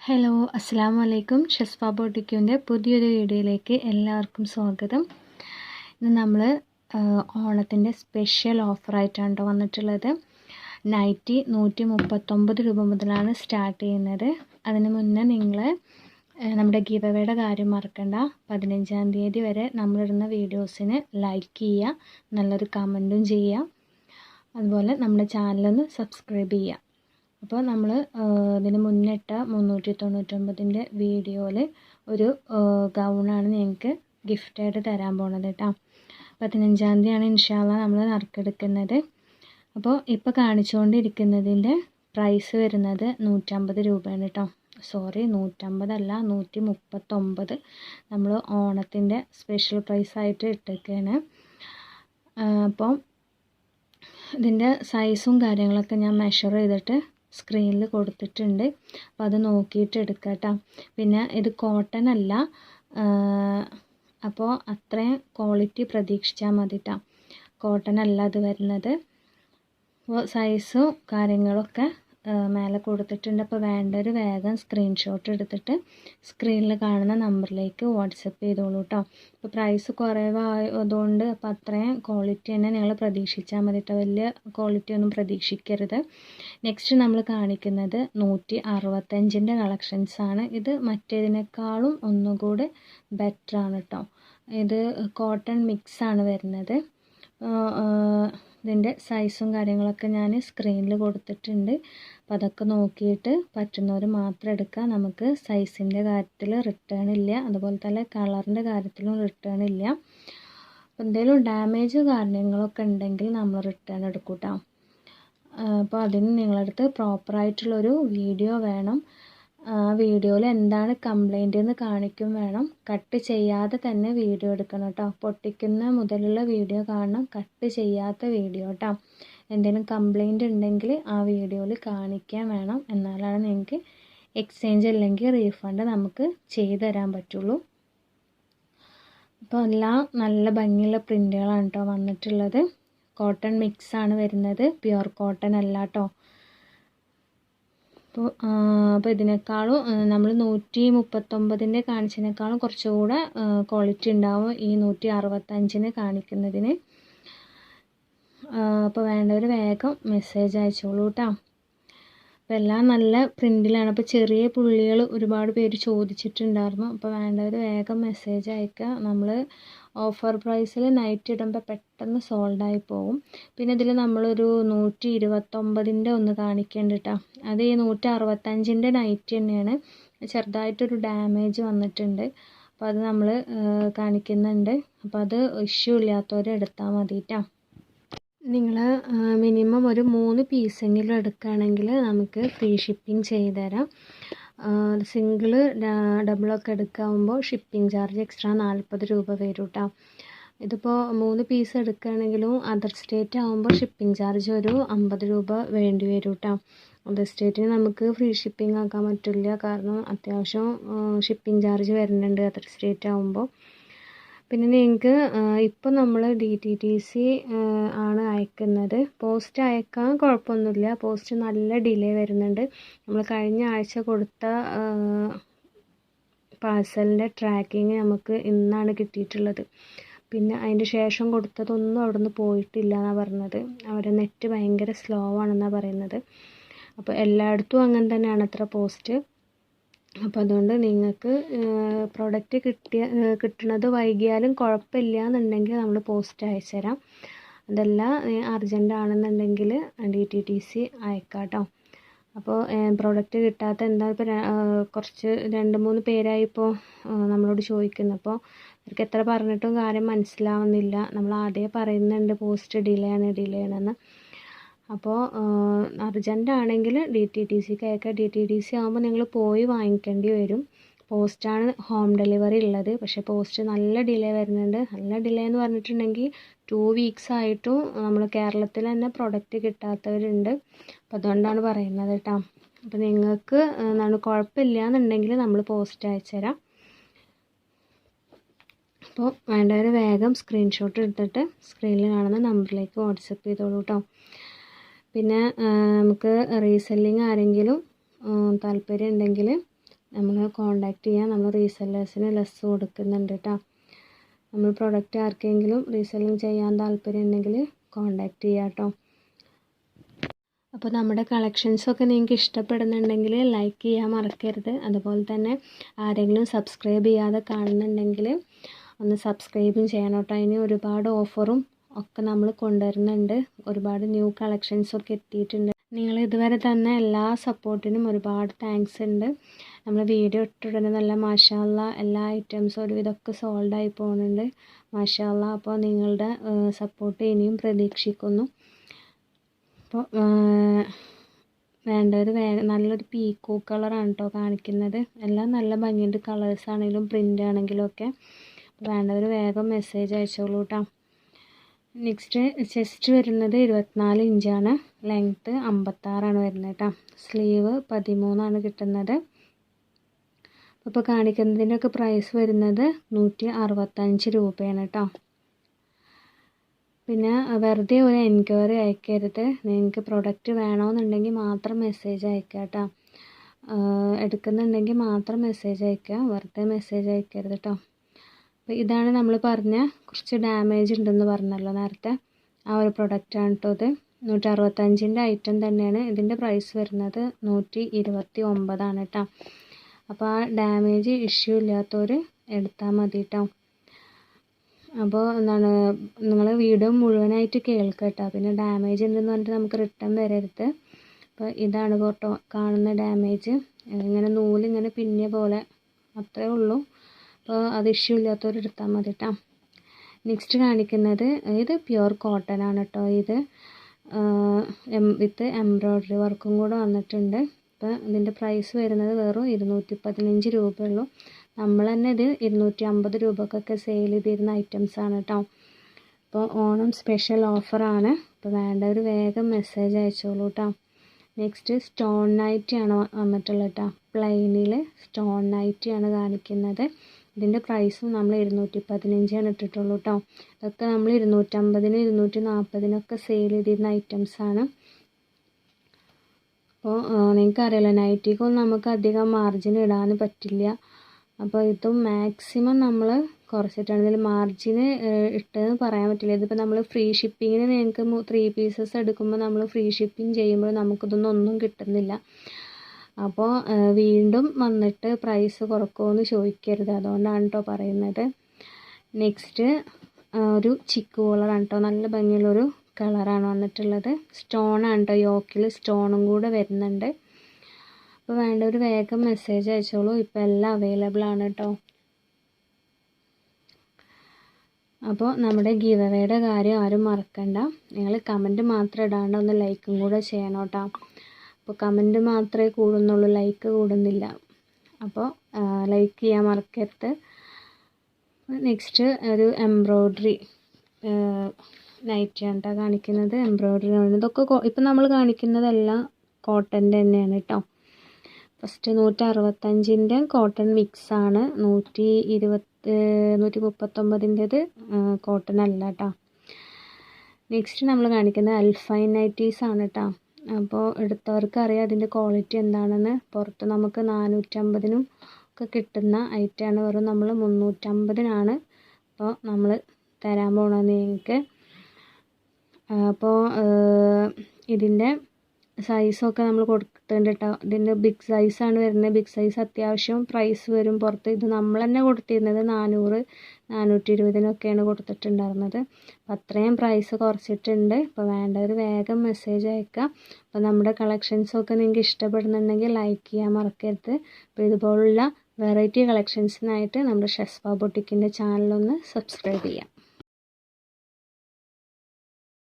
Hello അസ്സലാമു അലൈക്കും. ഷെസ്ഫ ബോട്ടിക്കിൻ്റെ പുതിയൊരു വീഡിയോയിലേക്ക് എല്ലാവർക്കും സ്വാഗതം. ഇന്ന് നമ്മൾ ഓണത്തിൻ്റെ സ്പെഷ്യൽ ഓഫറായിട്ടാണ് കേട്ടോ വന്നിട്ടുള്ളത്. നൈറ്റി 139 രൂപ മുതലാണ് സ്റ്റാർട്ട് ചെയ്യുന്നത്. അതിന് മുന്നേ നിങ്ങൾ നമ്മുടെ ഗിവ് അവേയുടെ കാര്യം മറക്കണ്ട. 15-ാം തീയതി വരെ നമ്മളിടുന്ന വീഡിയോസിന് ലൈക്ക് ചെയ്യുക, നല്ലൊരു കമൻറ്റും ചെയ്യുക, അതുപോലെ നമ്മുടെ ചാനലൊന്ന് സബ്സ്ക്രൈബ് ചെയ്യുക. അപ്പോൾ നമ്മൾ ഇതിന് മുന്നിട്ട 399ൻ്റെ വീഡിയോയിൽ ഒരു ഗൗണാണ് ഞങ്ങൾക്ക് ഗിഫ്റ്റായിട്ട് തരാൻ പോണത് കേട്ടോ. 15-ാം തീയതിയാണ് ഇൻഷാ അല്ലാഹ് നമ്മൾ നറുക്കെടുക്കുന്നത്. അപ്പോൾ ഇപ്പോൾ കാണിച്ചുകൊണ്ടിരിക്കുന്നതിൻ്റെ പ്രൈസ് വരുന്നത് 150 രൂപയാണ് കേട്ടോ. സോറി, 150 അല്ല, 139. നമ്മൾ ഓണത്തിൻ്റെ സ്പെഷ്യൽ പ്രൈസായിട്ട് ഇട്ടേക്കാണ്. അപ്പോൾ ഇതിൻ്റെ സൈസും കാര്യങ്ങളൊക്കെ ഞാൻ മെഷർ ചെയ്തിട്ട് സ്ക്രീനിൽ കൊടുത്തിട്ടുണ്ട്. അപ്പോൾ അത് നോക്കിയിട്ട് എടുക്കുക കേട്ടോ. പിന്നെ ഇത് കോട്ടൺ അല്ല, അപ്പോൾ അത്രയും ക്വാളിറ്റി പ്രതീക്ഷിച്ചാൽ മതി കേട്ടോ. കോട്ടൺ അല്ല ഇത് വരുന്നത്. അപ്പോൾ സൈസും കാര്യങ്ങളൊക്കെ മേലെ കൊടുത്തിട്ടുണ്ട്. അപ്പോൾ വേണ്ടൊരു വേഗം സ്ക്രീൻഷോട്ട് എടുത്തിട്ട് സ്ക്രീനിൽ കാണുന്ന നമ്പറിലേക്ക് വാട്സപ്പ് ചെയ്തോളൂ കേട്ടോ. അപ്പോൾ പ്രൈസ് കുറവായതുകൊണ്ട് അപ്പോൾ അത്രയും ക്വാളിറ്റി തന്നെ നിങ്ങൾ പ്രതീക്ഷിച്ചാൽ മതി കേട്ടോ. വലിയ ക്വാളിറ്റി ഒന്നും പ്രതീക്ഷിക്കരുത്. നെക്സ്റ്റ് നമ്മൾ കാണിക്കുന്നത് 165ൻ്റെ കളക്ഷൻസാണ്. ഇത് മറ്റേതിനേക്കാളും ഒന്നുകൂടി ബെറ്ററാണ് കേട്ടോ. ഇത് കോട്ടൺ മിക്സാണ് വരുന്നത്. ഇതിൻ്റെ സൈസും കാര്യങ്ങളൊക്കെ ഞാൻ സ്ക്രീനിൽ കൊടുത്തിട്ടുണ്ട്. അപ്പോൾ അതൊക്കെ നോക്കിയിട്ട് പറ്റുന്നവർ മാത്രം എടുക്കുക. നമുക്ക് സൈസിൻ്റെ കാര്യത്തിൽ റിട്ടേൺ ഇല്ല, അതുപോലെ തന്നെ കളറിൻ്റെ കാര്യത്തിലും റിട്ടേൺ ഇല്ല. അപ്പോൾ എന്തെങ്കിലും ഡാമേജ് കാര്യങ്ങളൊക്കെ ഉണ്ടെങ്കിൽ നമ്മൾ റിട്ടേൺ എടുക്കും കേട്ടോ. അപ്പോൾ അതിന് നിങ്ങളടുത്ത് പ്രോപ്പറായിട്ടുള്ളൊരു വീഡിയോ വേണം. ആ വീഡിയോയിൽ എന്താണ് കംപ്ലൈൻറ്റ് എന്ന് കാണിക്കും വേണം. കട്ട് ചെയ്യാതെ തന്നെ വീഡിയോ എടുക്കണം കേട്ടോ. പൊട്ടിക്കുന്ന മുതലുള്ള വീഡിയോ കാണണം, കട്ട് ചെയ്യാത്ത വീഡിയോ കേട്ടോ. എന്തെങ്കിലും കംപ്ലൈൻറ്റ് ഉണ്ടെങ്കിൽ ആ വീഡിയോയിൽ കാണിക്കാൻ വേണം. എന്നാലാണ് നിങ്ങൾക്ക് എക്സ്ചേഞ്ച് അല്ലെങ്കിൽ റീഫണ്ട് നമുക്ക് ചെയ്തു തരാൻ പറ്റുള്ളൂ. അപ്പോൾ എല്ലാം നല്ല ഭംഗിയുള്ള പ്രിൻ്റുകളാണ് കേട്ടോ വന്നിട്ടുള്ളത്. കോട്ടൺ മിക്സാണ് വരുന്നത്, പ്യുവർ കോട്ടൺ അല്ല കേട്ടോ. അപ്പോൾ ഇതിനേക്കാളും നമ്മൾ 139ൻ്റെ കാണിച്ചതിനേക്കാളും കുറച്ചുകൂടെ ക്വാളിറ്റി ഉണ്ടാവും ഈ 165ന് കാണിക്കുന്നതിന്. അപ്പോൾ വേണ്ടവർ വേഗം മെസ്സേജ് അയച്ചോളൂ കേട്ടോ. അപ്പോൾ എല്ലാം നല്ല പ്രിൻറ്റിലാണ്. അപ്പോൾ ചെറിയ പുള്ളികൾ ഒരുപാട് പേര് ചോദിച്ചിട്ടുണ്ടായിരുന്നു. അപ്പോൾ വേണ്ടവർ വേഗം മെസ്സേജ് അയക്കുക. നമ്മൾ ഓഫർ പ്രൈസിൽ നൈറ്റ് ഇടുമ്പോൾ പെട്ടെന്ന് സോൾഡായി പോകും. പിന്നെ ഇതിൽ നമ്മളൊരു 129ൻ്റെ ഒന്ന് കാണിക്കേണ്ട കേട്ടോ. അത് ഈ 165ൻ്റെ നൈറ്റ് തന്നെയാണ്. ചെറുതായിട്ടൊരു ഡാമേജ് വന്നിട്ടുണ്ട്. അപ്പോൾ അത് നമ്മൾ കാണിക്കുന്നുണ്ട്. അപ്പോൾ അത് ഇഷ്യൂ ഇല്ലാത്തവർ എടുത്താൽ മതി കേട്ടോ. നിങ്ങൾ മിനിമം ഒരു 3 പീസെങ്കിലും എടുക്കുകയാണെങ്കിൽ നമുക്ക് ഫ്രീ ഷിപ്പിംഗ് ചെയ്ത് തരാം. സിംഗിള് ഡബിളൊക്കെ എടുക്കാവുമ്പോൾ ഷിപ്പിംഗ് ചാർജ് എക്സ്ട്രാ 40 രൂപ വരും കേട്ടോ. ഇതിപ്പോൾ 3 പീസ് എടുക്കുകയാണെങ്കിലും അതർ സ്റ്റേറ്റ് ആകുമ്പോൾ ഷിപ്പിംഗ് ചാർജ് ഒരു 50 രൂപ വേണ്ടി വരും കേട്ടോ. അതർ സ്റ്റേറ്റിന് നമുക്ക് ഫ്രീ ഷിപ്പിംഗ് ആക്കാൻ പറ്റില്ല, കാരണം അത്യാവശ്യം ഷിപ്പിംഗ് ചാർജ് വരുന്നുണ്ട് അതർ സ്റ്റേറ്റ് ആകുമ്പോൾ. പിന്നെ നിങ്ങൾക്ക് ഇപ്പോൾ നമ്മൾ DTDC ആണ് അയക്കുന്നത്. പോസ്റ്റ് അയക്കാൻ കുഴപ്പമൊന്നുമില്ല, പോസ്റ്റ് നല്ല ഡിലേ വരുന്നുണ്ട്. നമ്മൾ കഴിഞ്ഞ ആഴ്ച കൊടുത്ത പാഴ്സലിൻ്റെ ട്രാക്കിങ് നമുക്ക് ഇന്നാണ് കിട്ടിയിട്ടുള്ളത്. പിന്നെ അതിൻ്റെ ശേഷം കൊടുത്തതൊന്നും അവിടെ നിന്ന് പോയിട്ടില്ല എന്നാണ് പറഞ്ഞത്. അവരുടെ നെറ്റ് ഭയങ്കര സ്ലോ ആണെന്നാണ് പറയുന്നത്. അപ്പോൾ എല്ലായിടത്തും അങ്ങനെ തന്നെയാണ് അത്ര പോസ്റ്റ്. അപ്പോൾ അതുകൊണ്ട് നിങ്ങൾക്ക് പ്രൊഡക്റ്റ് കിട്ടുന്നത് വൈകിയാലും കുഴപ്പമില്ല എന്നുണ്ടെങ്കിൽ നമ്മൾ പോസ്റ്റ് അയച്ചു തരാം. അതല്ല അർജൻ്റ് ആണെന്നുണ്ടെങ്കിൽ DTDC അയക്കാം കേട്ടോ. അപ്പോൾ പ്രൊഡക്റ്റ് കിട്ടാത്ത എന്താ ഇപ്പോൾ കുറച്ച് 2-3 പേരായി ഇപ്പോൾ നമ്മളോട് ചോദിക്കുന്നു. അപ്പോൾ അവർക്ക് എത്ര പറഞ്ഞിട്ടും കാര്യം മനസ്സിലാവുന്നില്ല. നമ്മൾ ആദ്യമേ പറയുന്നുണ്ട് പോസ്റ്റ് ഡിലേ ആണെന്ന്. അപ്പോൾ അർജൻ്റ് ആണെങ്കിൽ DTDCക്ക് അയക്കുക. DTDC ആകുമ്പോൾ നിങ്ങൾ പോയി വാങ്ങിക്കേണ്ടി വരും. പോസ്റ്റാണ് ഹോം ഡെലിവറി ഉള്ളത്. പക്ഷേ പോസ്റ്റ് നല്ല ഡിലേ വരുന്നുണ്ട്. നല്ല ഡിലേ എന്ന് പറഞ്ഞിട്ടുണ്ടെങ്കിൽ 2 വീക്സ് ആയിട്ടും നമ്മൾ കേരളത്തിൽ തന്നെ പ്രൊഡക്റ്റ് കിട്ടാത്തവരുണ്ട്. അപ്പോൾ അതുകൊണ്ടാണ് പറയുന്നത് കേട്ടോ. അപ്പോൾ നിങ്ങൾക്ക് എന്താണ് കുഴപ്പമില്ല എന്നുണ്ടെങ്കിൽ നമ്മൾ പോസ്റ്റ് അയച്ചു തരാം. അപ്പോൾ വേണ്ടവർ വേഗം സ്ക്രീൻഷോട്ട് എടുത്തിട്ട് സ്ക്രീനിൽ കാണുന്ന നമ്പറിലേക്ക് വാട്സപ്പ് ചെയ്തോളൂ കേട്ടോ. പിന്നെ നമുക്ക് റീസെല്ലിങ് ആരെങ്കിലും താല്പര്യം ഉണ്ടെങ്കിൽ നമ്മൾ കോൺടാക്റ്റ് ചെയ്യുക. നമ്മൾ റീസെല്ലേഴ്സിന് ലെസ് കൊടുക്കുന്നുണ്ട് കേട്ടോ. നമ്മൾ പ്രൊഡക്റ്റ് ആർക്കെങ്കിലും റീസെല്ലിങ് ചെയ്യാൻ താല്പര്യം ഉണ്ടെങ്കിൽ കോൺടാക്റ്റ് ചെയ്യുക കേട്ടോ. അപ്പോൾ നമ്മുടെ കളക്ഷൻസൊക്കെ നിങ്ങൾക്ക് ഇഷ്ടപ്പെടുന്നുണ്ടെങ്കിൽ ലൈക്ക് ചെയ്യാൻ മറക്കരുത്. അതുപോലെ തന്നെ ആരെങ്കിലും സബ്സ്ക്രൈബ് ചെയ്യാതെ കാണുന്നുണ്ടെങ്കിൽ ഒന്ന് സബ്സ്ക്രൈബും ചെയ്യണം കേട്ടോ. ഇനി ഒരുപാട് ഓഫറും ഒക്കെ നമ്മൾ കൊണ്ടുവരുന്നുണ്ട്. ഒരുപാട് ന്യൂ കളക്ഷൻസൊക്കെ എത്തിയിട്ടുണ്ട്. നിങ്ങൾ ഇതുവരെ തന്ന എല്ലാ സപ്പോർട്ടിനും ഒരുപാട് താങ്ക്സ് ഉണ്ട്. നമ്മൾ വീഡിയോ ഇട്ടിട്ടുടനെ നല്ല മാഷാ അല്ലാ എല്ലാ ഐറ്റംസും ഒരുവിധമൊക്കെ സോൾഡായി പോകുന്നുണ്ട് മാഷാ അല്ലാ. അപ്പോൾ നിങ്ങളുടെ സപ്പോർട്ട് ഇനിയും പ്രതീക്ഷിക്കുന്നു. അപ്പോൾ വേണ്ടത് നല്ലൊരു പീക്കോ കളറാണ് കേട്ടോ കാണിക്കുന്നത്. എല്ലാം നല്ല ഭംഗിയുണ്ട്, കളേഴ്സ് ആണെങ്കിലും പ്രിൻ്റ് ആണെങ്കിലും ഒക്കെ. വേണ്ടവർ വേഗം മെസ്സേജ് അയച്ചോളൂ കേട്ടോ. നെക്സ്റ്റ് ചെസ്റ്റ് വരുന്നത് 24 ഇഞ്ചാണ്, ലെങ്ത്ത് 56 വരുന്നത് കേട്ടോ. സ്ലീവ് 13 കിട്ടുന്നത്. അപ്പോൾ കാണിക്കുന്നതിൻ്റെയൊക്കെ പ്രൈസ് വരുന്നത് 165 രൂപയാണ് കേട്ടോ. പിന്നെ വെറുതെ ഒരു എൻക്വയറി അയക്കരുത്. നിങ്ങൾക്ക് പ്രൊഡക്റ്റ് വേണമെന്നുണ്ടെങ്കിൽ മാത്രം മെസ്സേജ് അയക്കുക കേട്ടോ. എടുക്കുന്നുണ്ടെങ്കിൽ മാത്രം മെസ്സേജ് അയക്കുക, വെറുതെ മെസ്സേജ് അയക്കരുത് കേട്ടോ. അപ്പോൾ ഇതാണ് നമ്മൾ പറഞ്ഞ കുറച്ച് ഡാമേജ് ഉണ്ടെന്ന് പറഞ്ഞല്ലോ നേരത്തെ, ആ ഒരു പ്രൊഡക്റ്റാണ് കേട്ടോ ഇത്. 165 ഐറ്റം തന്നെയാണ്. ഇതിൻ്റെ പ്രൈസ് വരുന്നത് 129 കേട്ടോ. അപ്പോൾ ആ ഡാമേജ് ഇഷ്യൂ ഇല്ലാത്തവർ എടുത്താൽ മതി കേട്ടോ. അപ്പോൾ എന്താണ്, നിങ്ങൾ വീഡിയോ മുഴുവനായിട്ട് കേൾക്കുക കേട്ടോ. പിന്നെ ഡാമേജ് ഉണ്ടെന്ന് പറഞ്ഞിട്ട് നമുക്ക് റിട്ടേൺ വരരുത്. അപ്പോൾ ഇതാണ് കേട്ടോ കാണുന്ന ഡാമേജ്. ഇങ്ങനെ നൂലിങ്ങനെ പിന്നിയ പോലെ അത്രേ ഉള്ളൂ. അപ്പോൾ അത് ഇഷ്യൂ ഇല്ലാത്തവർ എടുത്താൽ മതി കേട്ടോ. നെക്സ്റ്റ് കാണിക്കുന്നത് ഇത് പ്യുവർ കോട്ടൺ ആണ് കേട്ടോ. ഇത് വിത്ത് എംബ്രോയ്ഡറി വർക്കും കൂടെ വന്നിട്ടുണ്ട്. അപ്പോൾ ഇതിൻ്റെ പ്രൈസ് വരുന്നത് വെറും 215 രൂപയുള്ളൂ. നമ്മൾ തന്നെ ഇത് 250 രൂപക്കൊക്കെ സെയിൽ ചെയ്തിരുന്ന ഐറ്റംസ് ആണ് കേട്ടോ. അപ്പോൾ ഓണം സ്പെഷ്യൽ ഓഫറാണ്. അപ്പോൾ വേണ്ടവർ വേഗം മെസ്സേജ് അയച്ചോളൂ കേട്ടോ. നെക്സ്റ്റ് സ്റ്റോൺ നൈറ്റിയാണ് വന്നിട്ടുള്ളത് കേട്ടോ. പ്ലെയിനിൽ സ്റ്റോൺ നൈറ്റിയാണ് കാണിക്കുന്നത്. ഇതിൻ്റെ പ്രൈസും നമ്മൾ 215 ഇട്ടിട്ടുള്ളൂ കേട്ടോ. ഇതൊക്കെ നമ്മൾ 250 240 സെയിൽ ചെയ്തിരുന്ന ഐറ്റംസാണ്. അപ്പോൾ നിങ്ങൾക്കറിയാലോ നൈറ്റിക്കൊന്നും നമുക്ക് അധികം മാർജിൻ ഇടാൻ പറ്റില്ല. അപ്പോൾ ഇതും മാക്സിമം നമ്മൾ കുറച്ചിട്ടാണ്. ഇതിൽ മാർജിന് ഇട്ടെന്ന് പറയാൻ പറ്റില്ല. ഇതിപ്പോൾ നമ്മൾ ഫ്രീ ഷിപ്പിങ്ങിന് നിങ്ങൾക്ക് 3 പീസസ് എടുക്കുമ്പോൾ നമ്മൾ ഫ്രീ ഷിപ്പിംഗ് ചെയ്യുമ്പോൾ നമുക്കിതൊന്നും ഒന്നും കിട്ടുന്നില്ല. അപ്പോൾ വീണ്ടും വന്നിട്ട് പ്രൈസ് കുറക്കുമോ ചോദിക്കരുത്, അതുകൊണ്ടാണ് കേട്ടോ പറയുന്നത്. നെക്സ്റ്റ് ഒരു ചിക്ക് കളറാണ് കേട്ടോ. നല്ല ഭംഗിയുള്ളൊരു കളറാണ് വന്നിട്ടുള്ളത്. സ്റ്റോണാണ് കേട്ടോ, യോക്കിൽ സ്റ്റോണും കൂടെ വരുന്നുണ്ട്. അപ്പോൾ വേണ്ടവർ വേഗം മെസ്സേജ് അയച്ചോളൂ. ഇപ്പോൾ എല്ലാം അവൈലബിൾ ആണ് കേട്ടോ. അപ്പോൾ നമ്മുടെ ഗിവ് അവേയുടെ കാര്യം ആരും മറക്കണ്ട. നിങ്ങൾ കമൻറ്റ് മാത്രം ഇടാണ്ട് ഒന്ന് ലൈക്കും കൂടെ ചെയ്യണം കേട്ടോ. അപ്പോൾ കമൻറ്റ് മാത്രമേ കൂടുന്നുള്ളൂ, ലൈക്ക് കൂടുന്നില്ല. അപ്പോൾ ലൈക്ക് ചെയ്യാൻ മറക്കരുത്. നെക്സ്റ്റ് ഒരു എംബ്രോയ്ഡറി നൈറ്റിയാണ് കേട്ടോ കാണിക്കുന്നത്. എംബ്രോയ്ഡറി ആണ് ഇതൊക്കെ. ഇപ്പം നമ്മൾ കാണിക്കുന്നതെല്ലാം കോട്ടൻ്റെ തന്നെയാണ് കേട്ടോ. First 165 cotton മിക്സാണ്. 139 കോട്ടൺ അല്ല കേട്ടോ. നെക്സ്റ്റ് നമ്മൾ കാണിക്കുന്നത് അൽഫൈൻ നൈറ്റീസ് ആണ് കേട്ടോ. അപ്പോൾ എടുത്തവർക്ക് അറിയാം അതിൻ്റെ ക്വാളിറ്റി എന്താണെന്ന്. പുറത്ത് നമുക്ക് 450 ഒക്കെ കിട്ടുന്ന ഐറ്റമാണ്. വെറും നമ്മൾ 350 അപ്പോൾ നമ്മൾ തരാൻ പോകണമെന്ന് നിങ്ങൾക്ക്. അപ്പോൾ ഇതിൻ്റെ സൈസൊക്കെ നമ്മൾ കൊടുത്തിട്ടുണ്ട് കേട്ടോ. ഇതിൻ്റെ ബിഗ് സൈസാണ് വരുന്നത്. ബിഗ് സൈസ് അത്യാവശ്യം പ്രൈസ് വരും പുറത്ത്. ഇത് നമ്മൾ തന്നെ കൊടുത്തിരുന്നത് 400 420 കൊടുത്തിട്ടുണ്ടായിരുന്നത്. അപ്പോൾ അത്രയും പ്രൈസ് കുറച്ചിട്ടുണ്ട്. അപ്പോൾ വേണ്ടവർ വേഗം മെസ്സേജ് അയക്കുക. അപ്പോൾ നമ്മുടെ കളക്ഷൻസൊക്കെ നിങ്ങൾക്ക് ഇഷ്ടപ്പെടുന്നുണ്ടെങ്കിൽ ലൈക്ക് ചെയ്യാൻ മറക്കരുത്. അപ്പോൾ ഇതുപോലുള്ള വെറൈറ്റി കളക്ഷൻസിനായിട്ട് നമ്മുടെ ഷെസ്ഫ ബൊട്ടിക്കിൻ്റെ ചാനലൊന്ന് സബ്സ്ക്രൈബ് ചെയ്യാം.